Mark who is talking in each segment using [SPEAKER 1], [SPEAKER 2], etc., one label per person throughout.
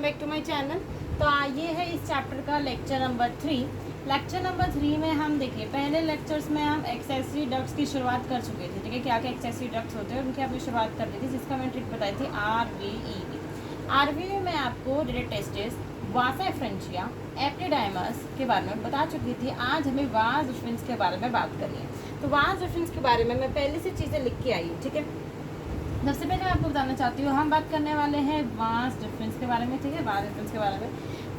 [SPEAKER 1] Back to my channel. तो ये है इस चैप्टर का लेक्चर नंबर 3। लेक्चर नंबर 3 में हम देखिए पहले लेक्चर्स में हम एक्सेसरी डक्ट्स की शुरुआत कर चुके थे। ठीक है, क्या क्या एक्सेसरी डक्ट्स होते हैं उनकी आपने शुरुआत कर दी थी, जिसका मैंने ट्रिक बताई थी RVEV। RVEV में आपको डेटा टेस्टिस, वासा फ्रेंचिया, एप्टिडाइमस के बारे में बता चुकी थी। आज हमें वास डिफरेंस के बारे में बात करनी है। तो वास डिफरेंस के बारे में मैं पहले से चीज़ें लिख के आई हूँ। ठीक है, सबसे पहले मैं आपको बताना चाहती हूँ, हम बात करने वाले हैं वास डिफरेंस के बारे में। ठीक है, वास डिफरेंस के बारे में,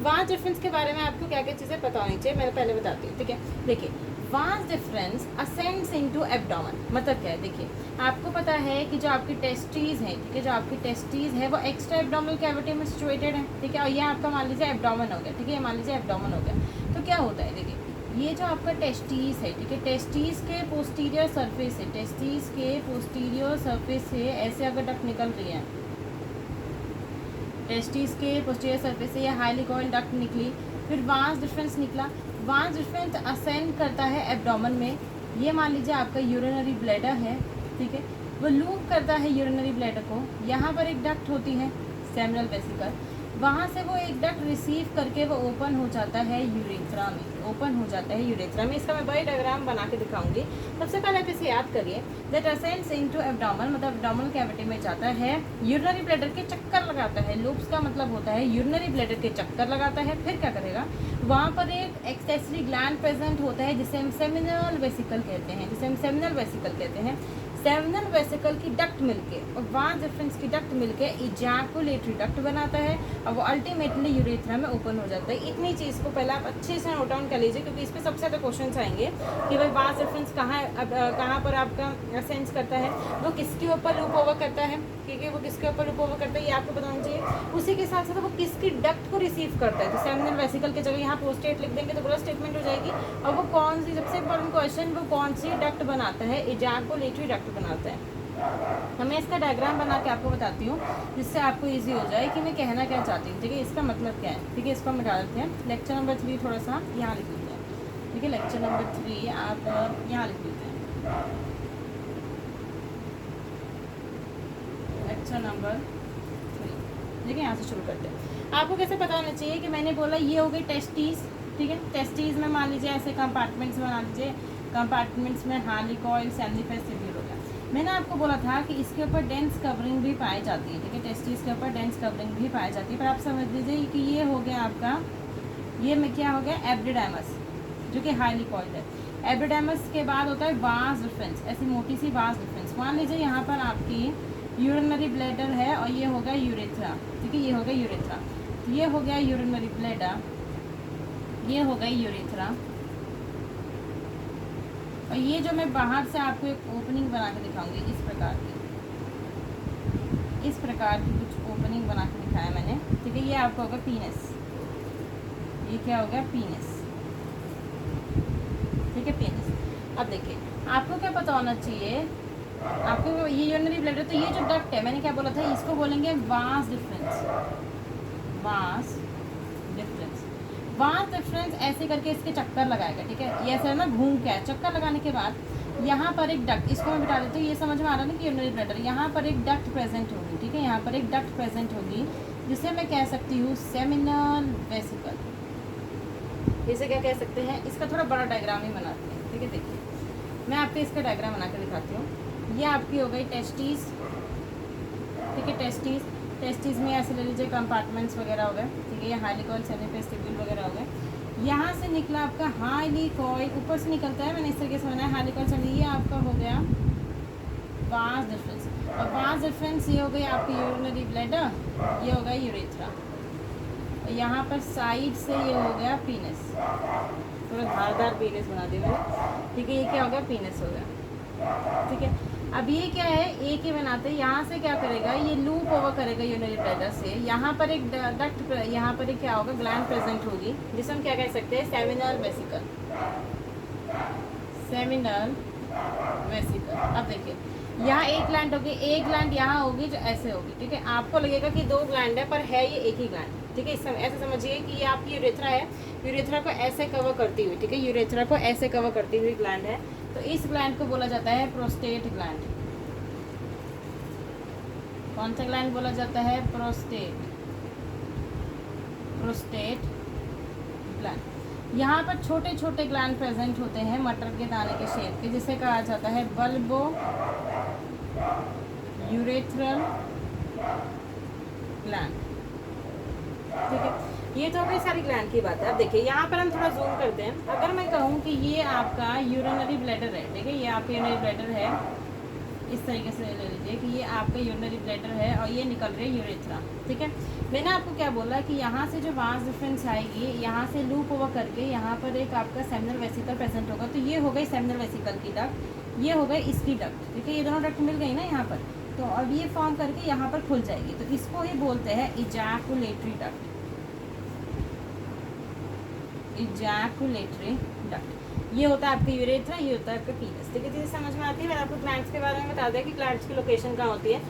[SPEAKER 1] वास डिफरेंस के बारे में आपको क्या क्या चीज़ें पता होनी चाहिए मैं पहले बताती हूँ। ठीक है, देखिए vas deferens ascends into abdomen मतलब क्या है। देखिए आपको पता है कि जो आपकी टेस्टीज हैं, ठीक है, जो आपकी टेस्टीज है वो एक्स्ट्रा एब्डोमिनल कैविटी में सिचुएटेड है। ठीक है, और ये आपका मान लीजिए एब्डोमेन हो गया। ठीक है, ये मान लीजिए एब्डोमेन हो गया। तो क्या होता है, देखिए ये जो आपका टेस्टीज है, ठीक है, टेस्टीज के पोस्टीरियर सरफेस से, टेस्टीज के पोस्टीरियर सरफेस से ऐसे अगर डक्ट निकल रही है, टेस्टीज के पोस्टीरियर सरफेस से ये हाईली कॉइल्ड डक्ट निकली, फिर वास डिफरेंस निकला। वास डिफरेंस असेंड करता है एब्डोमेन में। ये मान लीजिए आपका यूरिनरी ब्लैडर है। ठीक है, वो लूप करता है यूरिनरी ब्लैडर को। यहाँ पर एक डक्ट होती है सेमिनल वेसिकल, वहाँ से वो एक डक्ट रिसीव करके वो ओपन हो जाता है यूरेथ्रा में, ओपन हो जाता है यूरेथ्रा में। इसका मैं बड़ी डायग्राम बना के दिखाऊंगी। सबसे पहले आप इसे याद करिए, दैट असेंड्स इनटू एब्डोमेन मतलब एब्डोमिनल कैविटी में जाता है, यूरिनरी ब्लैडर के चक्कर लगाता है। लूप्स का मतलब होता है यूरिनरी ब्लैडर के चक्कर लगाता है। फिर क्या करेगा, वहाँ पर एक एक्सेसरी ग्लैंड प्रेजेंट होता है जिसे हम सेमिनल वेसिकल कहते हैं, जिसे हम सेमिनल वेसिकल कहते हैं। सेमिनल वेसिकल की डक्ट मिलके और वास डिफरेंस की डक्ट मिलके इजैकुलेटरी डक्ट बनाता है और वो अल्टीमेटली यूरेथ्रा में ओपन हो जाता है। इतनी चीज़ को पहले आप अच्छे से नोट डाउन कर लीजिए, क्योंकि इस पर सबसे ज़्यादा क्वेश्चंस आएंगे कि भाई वास डिफरेंस कहाँ पर आपका असेंस करता है, वो किसके ऊपर लूप ओवर करता है, क्योंकि वो किसके ऊपर लूप ओवर करता है ये आपको बताना चाहिए। उसी के साथ साथ वो किसकी डक्ट को रिसीव करता है। तो सेमिनल वेसिकल की जगह यहाँ पोस्टेट लिख देंगे तो पूरा स्टेटमेंट हो जाएगी। और वो कौन सी, सबसे इंपॉर्टेंट क्वेश्चन, वो कौन सी डक्ट बनाता है, इजैकुलेटरी डक्ट बनाता है। तो मैं इसका डायग्राम बना के आपको बताती हूँ, जिससे आपको इजी हो जाए कि मैं कहना क्या चाहती हूँ। ठीक है, इसका मतलब क्या है। ठीक है, इसको हम मिटा देते हैं। लेक्चर नंबर 3 थोड़ा सा यहाँ लिख लेते हैं। ठीक है, लेक्चर नंबर 3 आप यहाँ लिख लेते हैं। लेक्चर नंबर 3, ठीक है, यहाँ से शुरू करते हैं। आपको कैसे पता होना चाहिए कि मैंने बोला ये हो गई टेस्टीज। ठीक है, टेस्टीज में मान लीजिए ऐसे कंपार्टमेंट्स बना लीजिए, कंपार्टमेंट्स में हार्ली कॉइल, सेमिनिफेस, सिविल हो गया। मैंने आपको बोला था कि इसके ऊपर डेंस कवरिंग भी पाई जाती है। ठीक है, टेस्टीज के ऊपर डेंस कवरिंग भी पाई जाती है। पर आप समझ लीजिए कि ये हो गया आपका, ये में क्या हो गया, एब्डिडाइमस, जो कि हाईली कॉइल्ड है। एब्डिडाइमस के बाद होता है वास डिफरेंस, ऐसी मोटी सी वास डिफरेंस। मान लीजिए यहाँ पर आपकी यूरिनरी ब्लैडर है और ये हो गया यूरेथ्रा। ठीक है, ये हो गया यूरेथ्रा, ये हो गया यूरिनरी ब्लैडर, ये हो गई यूरेथ्रा। और ये जो मैं बाहर से आपको एक ओपनिंग बना के दिखाऊंगी, इस प्रकार की, इस प्रकार की कुछ ओपनिंग बना के दिखाया मैंने। ठीक है, ये आपका होगा पीनस, ये क्या हो गया, पीनस। ठीक है, पीनस। अब देखिए आपको क्या पता होना चाहिए, आपको ये यूरिनरी ब्लैडर, तो ये जो डक्ट है मैंने क्या बोला था, इसको बोलेंगे vas deferens. Vas deferens, vas deferens ऐसे करके इसके चक्कर लगाएगा। ठीक है, ये ऐसा ना घूम के आए, चक्कर लगाने के बाद यहाँ पर एक डक्ट, इसको मैं बिठा देती हूँ। ये समझ में आ रहा है ना कि यूरिनरी ब्लैडर, यहाँ पर एक डक्ट प्रेजेंट होगी। ठीक है, यहाँ पर एक डक्ट प्रेजेंट होगी जिसे मैं कह सकती हूँ सेमिनल वेसिकल। इसे क्या कह सकते हैं, इसका थोड़ा बड़ा डायग्राम ही बनाते हैं। ठीक है, देखिए मैं आपको इसका डायग्राम बना के दिखाती हूँ। ये आपकी हो गई टेस्टीज। ठीक है, टेस्टीज, टेस्टीज में ऐसे ले लीजिए कंपार्टमेंट्स वगैरह हो गए। ठीक है, ये हाईली कॉइल, सेमिनिफेस, सिविल वगैरह हो गए। यहाँ से निकला आपका हाईली कॉइल, ऊपर से निकलता है, मैंने इस तरीके से बनाया हाईली कॉइल। चलिए ये आपका हो गया वास डिफरेंस, और वास डिफरेंस ये हो गई आपकी यूरिनरी ब्लैडर, ये हो गया यूरेथ्रा, और यहाँ पर साइड से ये हो गया पीनस, थोड़ा धारदार पीनस बना दिया मैंने। ठीक है, ये क्या हो गया, पीनस हो गया। ठीक है, अब ये क्या है, एक ही बनाते हैं। यहाँ से क्या करेगा, ये लूप ओवर करेगा यूरिनरी ब्लैडर से। यहाँ पर एक डक्ट, यहाँ पर एक क्या होगा, ग्लैंड प्रेजेंट होगी, जिसे हम क्या कह सकते हैं, सेमिनल वेसिकल, सेमिनल वेसिकल। अब देखिए यहाँ एक ग्लैंड होगी, एक ग्लैंड यहाँ होगी जो ऐसे होगी। ठीक है, आपको लगेगा कि 2 ग्लैंड है, पर है ये एक ही ग्लैंड। ठीक है, ऐसे समझिए कि ये आपकी यूरेथ्रा है, यूरेथ्रा को ऐसे कवर करती हुई। ठीक है, यूरेथ्रा को ऐसे कवर करती हुई ग्लैंड है। तो इस ग्लैंड को बोला जाता है प्रोस्टेट ग्लैंड। कौन सा ग्लैंड बोला जाता है, प्रोस्टेट। Prostate gland. यहाँ पर छोटे छोटे ग्लैंड प्रेजेंट होते हैं मटर के दाने के शेप के, जिसे कहा जाता है बल्बो यूरेथ्रल ग्लैंड। ठीक है, ये तो कई सारी ग्लैंड की बात है। अब देखिए यहाँ पर हम थोड़ा जूम करते हैं। अगर मैं कहूँ कि ये आपका यूरिनरी ब्लैडर है, ठीक है, ये आपका यूरिनरी ब्लैडर है, इस तरीके से ले लीजिए कि ये आपका यूरिनरी ब्लैडर है और ये निकल रही है यूरेथ्रा। ठीक है, मैंने आपको क्या बोला कि यहाँ से जो वास डिफरेंस आएगी, यहाँ से लूप ओवर करके यहाँ पर एक आपका सेमिनल वेसिकल प्रेजेंट होगा। तो ये हो गई सेमिनल वेसिकल की डक्ट, ये हो गई इसकी डक्ट। ठीक है, ये दोनों डक्ट मिल गई ना यहाँ पर, तो अब ये फॉर्म करके यहाँ पर खुल जाएगी। तो इसको ही बोलते हैं इजैकुलेटरी डक्ट, इजैकुलेटरी डक्ट। ये होता है आपका यूरेथ्रा, ये होता है आपका पीनस। ठीक है, चीज़ें समझ में आती है। मैंने आपको ग्लैंड्स के बारे में बता दिया कि ग्लैंड्स की लोकेशन कहाँ होती है।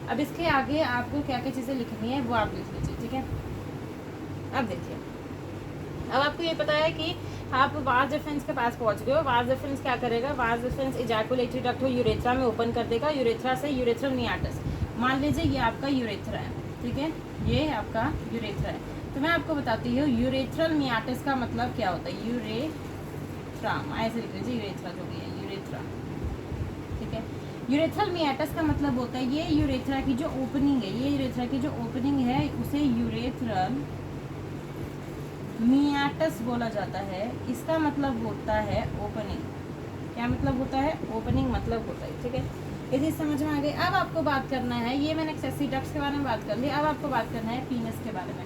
[SPEAKER 1] अब इसके आगे आपको क्या क्या चीज़ें लिखनी है वो आप लिख लीजिए। ठीक है, अब देखिए, अब आपको ये पता है कि आप वास डिफरेंस के पास पहुंच गए हो। वास डिफरेंस क्या करेगा, वास डिफरेंस इजैकुलेटरी डक्ट को यूरेथ्रा में ओपन कर देगा। यूरेथ्रा से यूरेथ्रल मियाटस, मान लीजिए ये आपका यूरेथ्रा है। ठीक है, ये आपका यूरेथ्रा है। तो मैं आपको बताती हूँ यूरेथ्रल मियाटस का मतलब क्या होता है। यूरेथ्रा ऐसे लिख लीजिए, यूरेथ्रा जो भी है यूरेथ्रा। ठीक है, यूरेथ्रल मियाटस का मतलब होता है ये यूरेथ्रा की जो ओपनिंग है, ये यूरेथ्रा की जो ओपनिंग है उसे यूरेथ्रल मियाटस बोला जाता है। इसका मतलब होता है ओपनिंग। क्या मतलब होता है, ओपनिंग मतलब होता है। ठीक है, ये चीज़ समझ में आ गई। अब आपको बात करना है, ये मैंने एक्सेसरी डक्ट्स के बारे में बात कर ली। अब आपको बात करना है पीनस के बारे में।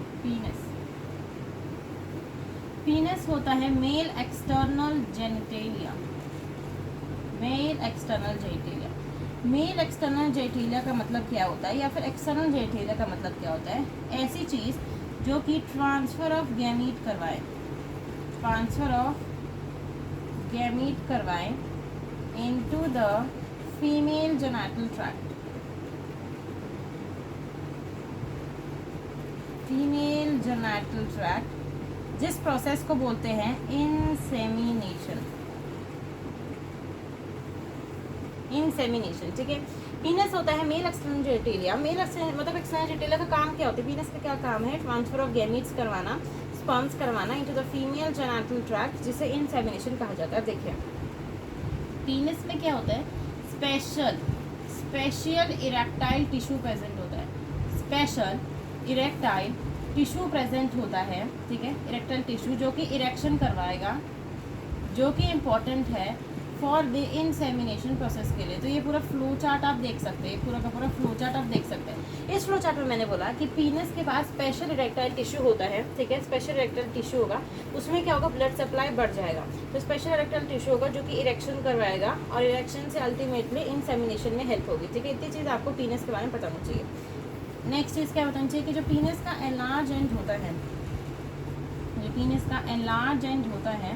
[SPEAKER 1] पीनस होता है male external genitalia, male external genitalia. Male external genitalia का मतलब क्या होता है, या फिर एक्सटर्नल जेनिटेलिया का मतलब क्या होता है, ऐसी चीज़ जो कि ट्रांसफ़र ऑफ गैमीट करवाए, ट्रांसफ़र ऑफ गैमीट करवाए into the female genital tract, female genital tract, जिस प्रोसेस को बोलते हैं इंसेमिनेशन, इंसेमिनेशन। ठीक है, पीनस होता है मेल एक्सटर्नल जेनिटेलिया। मेल मतलब एक्सटर्नल जेनिटेलिया का काम क्या होता है, पीनस का क्या काम है, ट्रांसफर ऑफ गैमीट्स करवाना, स्पर्म्स करवाना into the female genital tract, जिसे इंसेमिनेशन कहा जाता है। देखिए पीनस में क्या होता है, स्पेशल इरेक्टाइल टिश्यू प्रेजेंट होता है, स्पेशल इरेक्टाइल टिश्यू प्रेजेंट होता है। ठीक है, इरेक्टाइल टिश्यू जो कि इरेक्शन करवाएगा, जो कि इम्पोर्टेंट है फॉर द इंसेमिनेशन प्रोसेस के लिए। तो ये पूरा फ्लो चार्ट आप देख सकते हैं, पूरा का पूरा फ्लो चार्ट आप देख सकते हैं। इस फ्लो चार्ट में मैंने बोला कि पीनस के पास स्पेशल इरेक्टाइल टिश्यू होता है। ठीक है, स्पेशल इरेक्टाइल टिश्यू होगा, उसमें क्या होगा, ब्लड सप्लाई बढ़ जाएगा। तो स्पेशल इरेक्टाइल टिश्यू होगा जो कि इरेक्शन करवाएगा और इरेक्शन से अल्टीमेटली इंसेमिनेशन में हेल्प होगी। ठीक है, इतनी चीज़ आपको पीनस के बारे में पता होनी चाहिए। नेक्स्ट चीज़ क्या बतानी चाहिए कि जो पीनस का एनलार्ज एंड होता है, जो पीनस का एनलार्ज एंड होता है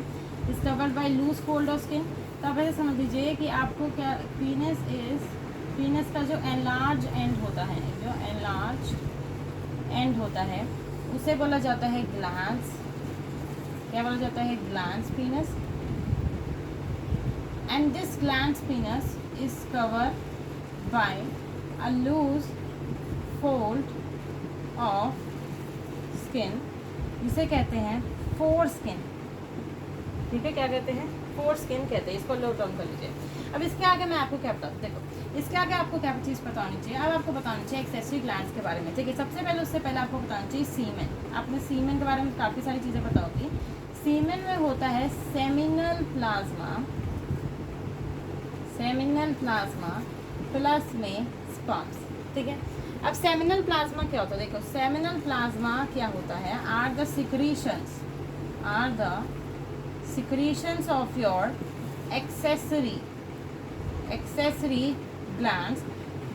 [SPEAKER 1] is covered by loose fold of skin. तो आप ऐसे समझ लीजिए कि आपको क्या, पीनस का जो एनलार्ज एंड होता है, जो एनलार्ज एंड होता है उसे बोला जाता है ग्लैंस। क्या बोला जाता है, glans penis. And this glans penis is covered by a loose fold of skin, जिसे कहते हैं फोर स्किन। ठीक है, क्या कहते हैं, फोर स्किन कहते हैं। इसको लो डाउन कर लीजिए। अब इसके आगे मैं आपको क्या बताऊँ, देखो इसके आगे आपको क्या चीज़ पता होनी चाहिए। अब आपको बताना चाहिए एक्सेसरी ग्लैंड्स के बारे में। ठीक है, सबसे पहले उससे पहले आपको बताना चाहिए सीमेन। आपने सीमेन के बारे में काफ़ी सारी चीज़ें पता होगी। सीमेन में होता है seminal plasma, seminal plasma plus में स्पर्म्स। ठीक है, अब सेमिनल प्लाज्मा क्या होता है, देखो सेमिनल प्लाज्मा क्या होता है, are the secretions of your accessory glands,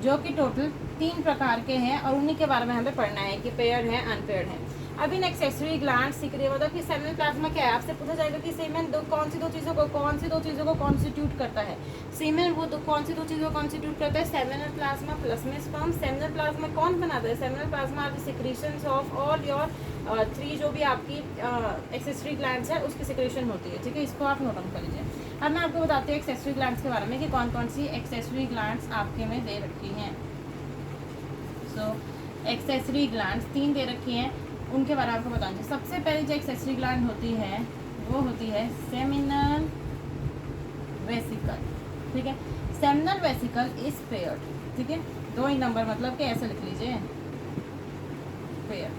[SPEAKER 1] जो कि टोटल 3 प्रकार के हैं और उन्हीं के बारे में हमें पढ़ना है कि पेयर्ड है अनपेयर्ड है। अब इन एक्सेसरी ग्लैंड्स सीक्रेट मतलब कि सेमिनल प्लाज्मा क्या है, आपसे पूछा जाएगा कि सीमेन कौन सी दो चीज़ों को कॉन्स्टिट्यूट करता है। सीमेन वो कौन सी दो चीज़ों को कॉन्स्टिट्यूट करता है, सेमिनल प्लाज्मा प्लस में स्पर्म। सेमिनल प्लाज्मा कौन बनाता है, seminal plasma are the secretions of all your 3 जो भी आपकी एक्सेसरी ग्लैंड्स है उसकी सिक्रेशन होती है। ठीक है, इसको आप नोट डाउन कर लीजिए। अब मैं आपको बताती हूँ एक्सेसरी ग्लैंड्स के बारे में कि कौन कौन सी एक्सेसरी ग्लैंड्स आपके में दे रखी हैं। सो एक्सेसरी ग्लैंड्स 3 दे रखी हैं, उनके बारे में आपको बताना चाहिए। सबसे पहले जो एक्सेसरी ग्लैंड होती है वो होती है सेमिनल वेसिकल, ठीक है। सेमिनल वेसिकल इज पेयर्ड, ठीक है, 2 ही नंबर, मतलब कि ऐसे लिख लीजिए पेयर।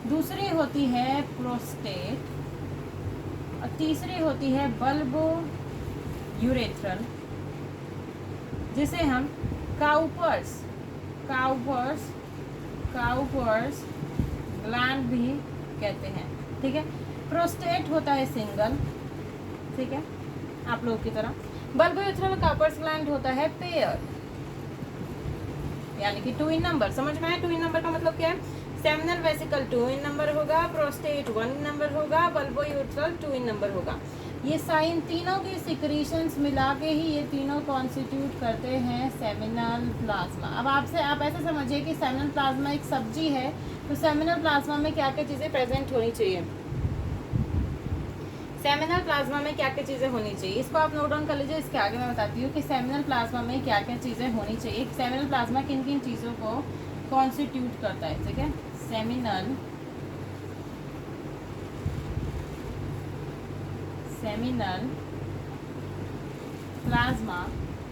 [SPEAKER 1] दूसरी होती है प्रोस्टेट और तीसरी होती है बल्बो यूरेथ्रल, जिसे हम काउपर्स ग्लैंड भी कहते हैं, ठीक है। प्रोस्टेट होता है सिंगल, ठीक है, आप लोगों की तरह। बल्बो यूरेथ्रल काउपर्स ग्लैंड होता है पेयर, यानी कि 2 इन नंबर। समझ में आया? 2 इन नंबर का मतलब क्या है? सेमिनल वेसिकल 2 इन नंबर होगा, प्रोस्टेट 1 इन नंबर होगा, बल्बो यूरेथ्रल 2 इन नंबर होगा। ये साइन तीनों की सिक्रीशंस मिला के ही ये तीनों कॉन्स्टिट्यूट करते हैं सेमिनल प्लाज्मा। अब आप ऐसे समझिए कि सेमिनल प्लाज्मा एक सब्जी है, तो सेमिनल प्लाज्मा में क्या क्या चीज़ें प्रेजेंट होनी चाहिए, सेमिनल प्लाज्मा में क्या क्या चीज़ें होनी चाहिए, इसको आप नोट डाउन कर लीजिए। इसके आगे मैं बताती हूँ कि सेमिनल प्लाज्मा में क्या क्या चीज़ें होनी चाहिए, सेमिनल प्लाज्मा किन किन चीज़ों को कॉन्स्टिट्यूट करता है, ठीक है। सेमिनल प्लाज्मा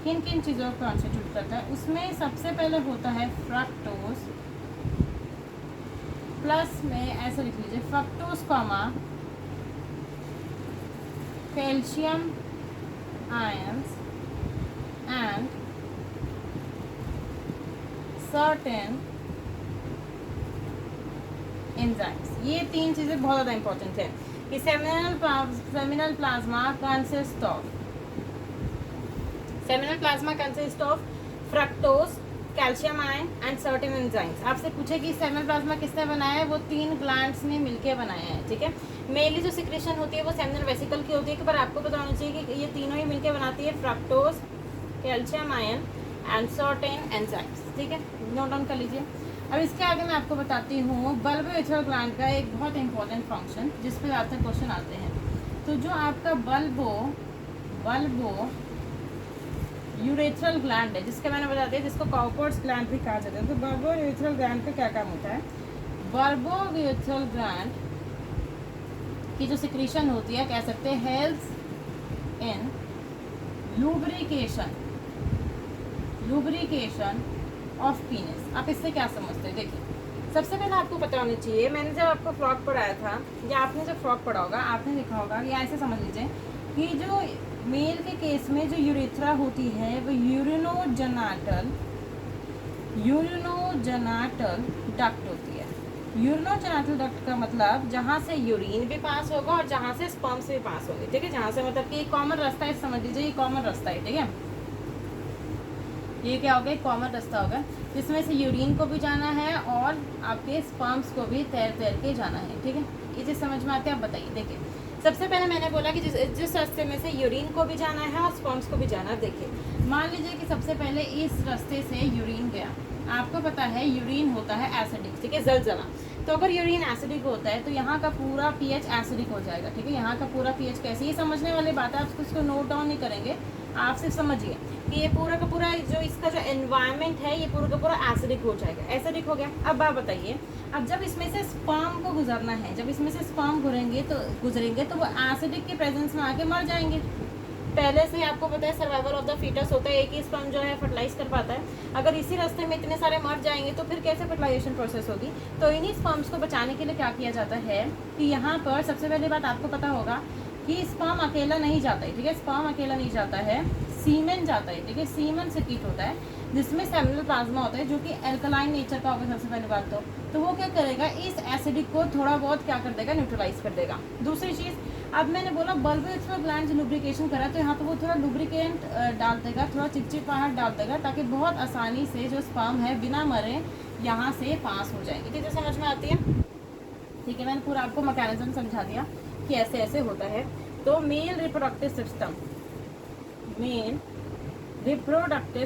[SPEAKER 1] किन किन चीज़ों को कॉन्स्टिट्यूट करता है, उसमें सबसे पहले होता है फ्रक्टोज, प्लस में ऐसे लिख लीजिए fructose comma calcium ions and certain enzymes. ये 3 चीज़ें बहुत ज़्यादा इंपॉर्टेंट है कि seminal plasma consist of fructose, calcium ion and certain enzymes. आपसे पूछे कि सेमिनल प्लाज्मा किसने बनाया है, वो 3 ग्लैंड्स ने मिलकर बनाया है, ठीक है। मेनली जो सिक्रेशन होती है वो सेमिनल वेसिकल की होती है, पर आपको पता होना चाहिए कि ये तीनों ही मिलकर बनाती है fructose, calcium ion and certain enzymes, ठीक है, नोट डाउन कर लीजिए। अब इसके आगे मैं आपको बताती हूँ बल्बो यूरेथ्रल ग्लैंड का एक बहुत इंपॉर्टेंट फंक्शन, जिस पर आपसे क्वेश्चन आते हैं। तो जो आपका बल्बो यूरेथ्रल ग्लैंड है, जिसके मैंने बता दिया, जिसको काउपर्स ग्लैंड भी कहा जाता है, तो बल्बो यूरेथ्रल ग्लैंड का क्या काम होता है? बल्बो यूरेथ्रल ग्लैंड की जो सिक्रीशन होती है, कह सकते हैं helps in lubrication of penis. आप इससे क्या समझते हैं? देखिए, सबसे पहले आपको पता होना चाहिए, मैंने जब आपको फ्रॉक पढ़ाया था या आपने जब फ्रॉक पढ़ा होगा, आपने देखा होगा, या ऐसे समझ लीजिए कि जो मेल के केस में जो यूरेथ्रा होती है वो यूरिनोजेनाटल डक्ट होती है। यूरिनोजेनाटल डक्ट का मतलब जहाँ से यूरिन भी पास होगा और जहाँ से स्पर्म्स भी पास होंगे, ठीक है। जहाँ से मतलब कि कॉमन रास्ता है, समझ लीजिए ये कॉमन रास्ता है, ठीक है। ये क्या होगा? एक कॉमन रास्ता होगा जिसमें से यूरिन को भी जाना है और आपके स्पर्म्स को भी तैर के जाना है, ठीक है। ये चीज़ समझ में आती है? आप बताइए। देखिए, सबसे पहले मैंने बोला कि जिस रास्ते में से यूरिन को भी जाना है और स्पर्म्स को भी जाना है। देखिए, मान लीजिए कि सबसे पहले इस रास्ते से यूरिन गया, आपको पता है यूरिन होता है एसिडिक, ठीक है, जलजला। तो अगर यूरिन एसिडिक होता है तो यहाँ का पूरा पीएच एसिडिक हो जाएगा, ठीक है। यहाँ का पूरा पीएच कैसे, ये समझने वाली बात है, आप इसको नोट डाउन नहीं करेंगे, आप सिर्फ समझिए कि ये पूरा का पूरा जो इसका जो एनवायरनमेंट है ये पूरा का पूरा एसिडिक हो जाएगा। एसिडिक हो गया। अब आप बताइए, अब जब इसमें से स्पर्म को गुजरना है, जब इसमें से स्पर्म गुजरेंगे तो वो एसिडिक के प्रेजेंस में आके मर जाएंगे। पहले से आपको पता है सर्वाइवल ऑफ द फीटस होता है, एक ही स्पर्म जो है फर्टिलाइज कर पाता है। अगर इसी रास्ते में इतने सारे मर जाएंगे तो फिर कैसे फर्टिलाइजेशन प्रोसेस होगी? तो इन्हीं स्पर्म्स को बचाने के लिए क्या किया जाता है कि यहाँ पर सबसे पहली बात आपको पता होगा कि स्पर्म अकेला नहीं जाता है, ठीक है। स्पर्म अकेला नहीं जाता है, सीमेन जाता है, ठीक है। सीमेन सिक्रीट होता है जिसमें सेमिनल प्लाज्मा होता है जो कि एल्कलाइन नेचर का होगा। सबसे पहली बात तो वो क्या करेगा, इस एसिडिक को थोड़ा बहुत क्या कर देगा, न्यूट्रलाइज कर देगा। दूसरी चीज़, अब मैंने बोला बल्बो यूरेथ्रल ग्लैंड जो लुब्रिकेशन करा, तो यहाँ पे वो थोड़ा लुब्रिकेंट डाल देगा, थोड़ा चिपचिपाहट डाल देगा, ताकि बहुत आसानी से जो स्पर्म है बिना मरे यहाँ से पास हो जाएंगे। चीज़ें समझ में आती है? ठीक है, मैंने पूरा आपको मैकेनिज्म समझा दिया कि ऐसे ऐसे होता है। तो मेल रिप्रोडक्टिव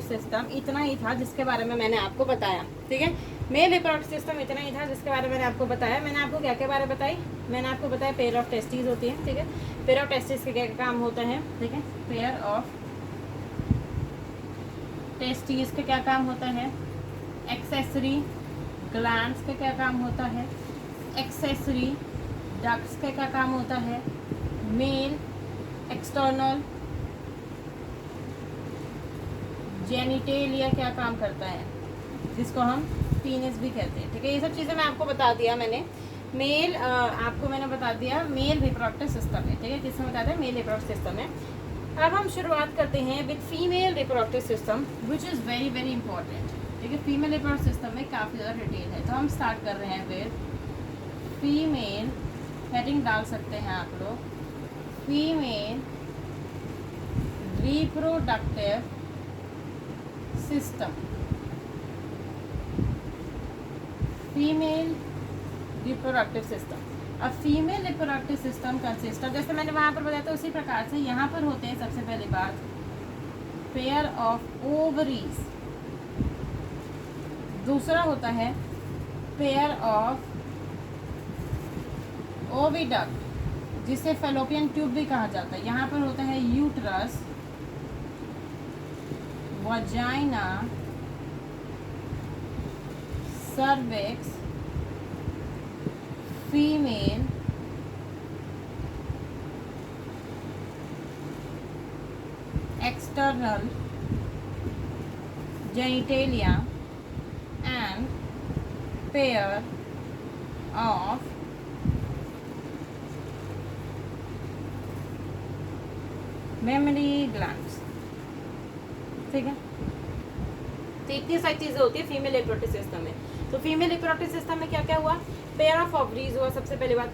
[SPEAKER 1] सिस्टम इतना ही था जिसके बारे में मैंने आपको बताया, ठीक है। मेल रिप्रोडक्टिव सिस्टम इतना ही था जिसके बारे में मैंने आपको बताया। मैंने आपको क्या क्या बारे बताई? मैंने आपको बताया पेयर ऑफ टेस्टिस होती है, ठीक है। पेयर ऑफ टेस्टिस के क्या काम होता है, ठीक है। पेयर ऑफ टेस्टिस का क्या काम होता है, एक्सेसरी ग्लैंड्स का क्या काम होता है, एक्सेसरी डक्ट्स का क्या काम होता है, मेल एक्सटर्नल जेनिटेलिया क्या काम करता है, जिसको हम पीनिस भी कहते हैं। ठीक है, ये सब चीज़ें मैं आपको बता दिया मैंने। मेल आपको मैंने बता दिया मेल रिप्रोडक्टिव सिस्टम है। ठीक है, किसमें बताया था, मेल रिप्रोडक्टिव सिस्टम है। अब हम शुरुआत करते हैं with female reproductive system which is very very important. ठीक है, फीमेल रिप्रोडक्टिव सिस्टम में काफ़ी ज़्यादा डिटेल है, तो हम स्टार्ट कर रहे हैं विद फीमेल, हेडिंग डाल सकते हैं आप लोग, female reproductive system. Female reproductive system. अब female reproductive system consist of, जैसे मैंने वहाँ पर बताया था उसी प्रकार से यहाँ पर होते हैं सबसे पहली बात पेयर ऑफ ओवरीज, दूसरा होता है पेयर ऑफ ओविडक्ट जिसे फैलोपियन ट्यूब भी कहा जाता है। यहाँ पर होता है uterus, vagina, cervix, female external genitalia and pair of mammary glands. ठीक है, तो इतनी सारी चीज़ें होती है फीमेल रिप्रोडक्टिव सिस्टम में। तो फीमेल रिप्रोडक्टिव सिस्टम में क्या क्या हुआ, पेयर ऑफ ओवरीज हुआ। सबसे पहली बात,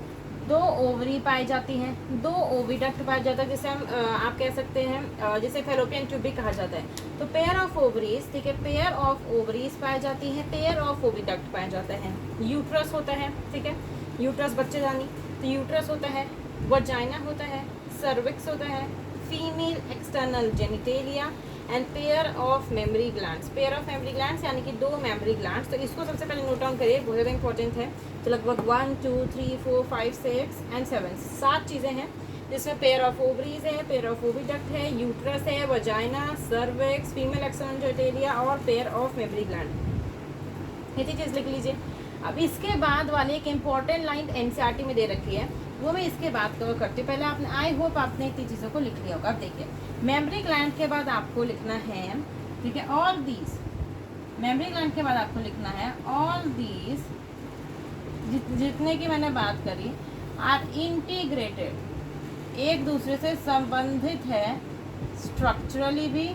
[SPEAKER 1] दो ओवरी पाई जाती हैं, दो ओविडक्ट पाया जाता है, जिसे हम आप कह सकते हैं जिसे फैलोपियन ट्यूब भी कहा जाता है। तो पेयर ऑफ ओवरीज, ठीक है, पेयर ऑफ ओवरीज पाई जाती है, पेयर ऑफ ओविडक्ट पाया जाता है। यूट्रस होता है, ठीक है, यूट्रस बच्चेदानी, तो यूट्रस होता है, वजाइना होता है, सर्विक्स होता है, female external genitalia and pair of mammary glands. Pair of mammary glands यानी कि दो मेमरी ग्लैंड्स। तो इसको सबसे पहले नोट डाउन करिए, बहुत ज़्यादा इंपॉर्टेंट है। तो लगभग 1 2 3 4 5 6 एंड 7 7 चीज़ें हैं, जिसमें पेयर ऑफ ओवरीज है, पेयर ऑफ ओविडक्ट है, यूट्रस है, vagina, cervix, female external genitalia और पेयर ऑफ मेमरी ग्लैंड। ये चीज़ लिख लीजिए। अब इसके बाद वाली एक इम्पॉर्टेंट लाइन एनसीईआरटी में दे रखी है, वो मैं इसके बाद कवर करती हूँ। पहले आपने, आई होप आपने इतनी चीज़ों को लिख लिया होगा। अब देखिए, मेमरी ग्लैंड के बाद आपको लिखना है, ठीक है, ऑल दीज। मेमरी ग्लैंड के बाद आपको लिखना है ऑल दीज, जितने की मैंने बात करी, आर इंटीग्रेटेड, एक दूसरे से संबंधित है, स्ट्रक्चरली भी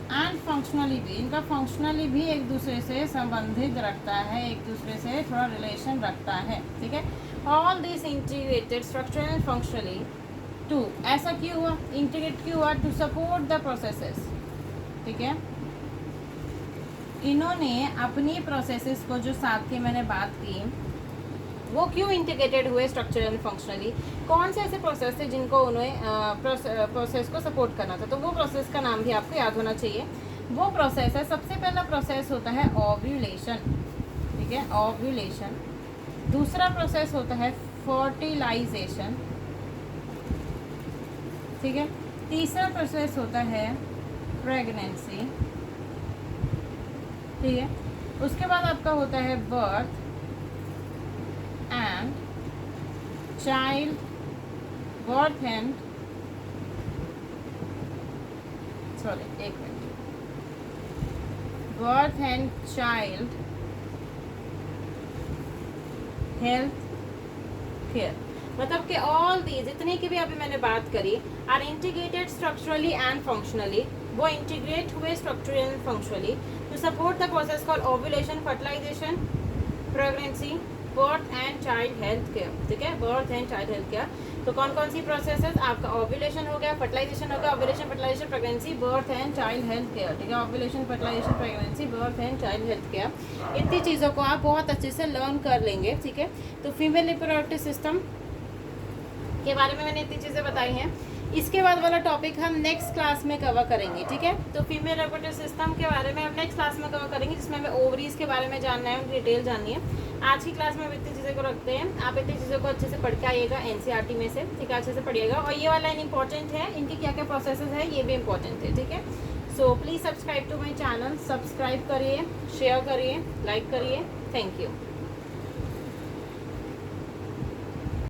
[SPEAKER 1] एंड फंक्शनली भी। इनका फंक्शनली भी एक दूसरे से संबंधित रखता है, एक दूसरे से थोड़ा रिलेशन रखता है। ठीक है, all this integrated structural and functionally to, ऐसा क्यों हुआ, इंटीग्रेट क्यों हुआ, टू सपोर्ट द प्रोसेसेस। ठीक है, इन्होंने अपनी प्रोसेसेस को, जो साथ की मैंने बात की, वो क्यों इंटीग्रेटेड हुए स्ट्रक्चरल एंड फंक्शनली, कौन से ऐसे प्रोसेस थे जिनको उन्हें प्रोसेस को सपोर्ट करना था। तो वो प्रोसेस का नाम भी आपको याद होना चाहिए। वो प्रोसेस है, सबसे पहला प्रोसेस होता है ओव्यूलेशन। ठीक है, ओव्यूलेशन। दूसरा प्रोसेस होता है फर्टिलाइजेशन। ठीक है, तीसरा प्रोसेस होता है प्रेगनेंसी। ठीक है, उसके बाद आपका होता है birth and child, birth and, sorry एक मिनट, birth and child health care. मतलब कि ऑल दी, जितने की भी अभी मैंने बात करी, are integrated structurally and functionally, वो इंटीग्रेट हुए structurally and functionally to support the process called ovulation, fertilisation, pregnancy, birth and child health care. ठीक है, birth and child health care. तो कौन कौन सी प्रोसेस है, आपका ओव्यूलेशन हो गया, फर्टिलाइजेशन हो गया, ovulation, fertilisation, pregnancy, birth and child health care. ठीक है, ovulation, fertilisation, pregnancy, birth and child health care. इतनी चीज़ों को आप बहुत अच्छे से लर्न कर लेंगे। ठीक है, तो फीमेल रिप्रोडक्टिव सिस्टम के बारे में मैंने इतनी चीज़ें बताई हैं। इसके बाद वाला टॉपिक हम नेक्स्ट क्लास में कवर करेंगे। ठीक है, तो फीमेल रिप्रोडक्टिव सिस्टम के बारे में हम नेक्स्ट क्लास में कवर करेंगे, जिसमें हमें ओवरीज के बारे में जानना है, उनकी डिटेल जाननी है। आज की क्लास में हम इतनी चीज़ों को रखते हैं। आप इतनी चीज़ों को अच्छे से पढ़ के आइएगा एनसीईआरटी में से। ठीक है, अच्छे से पढ़िएगा। और ये वाला इंपॉर्टेंट है, इनकी क्या क्या प्रोसेसेस है ये भी इंपॉर्टेंट है। ठीक है, so please subscribe to my channel, subscribe करिए, शेयर करिए, लाइक करिए। Thank you.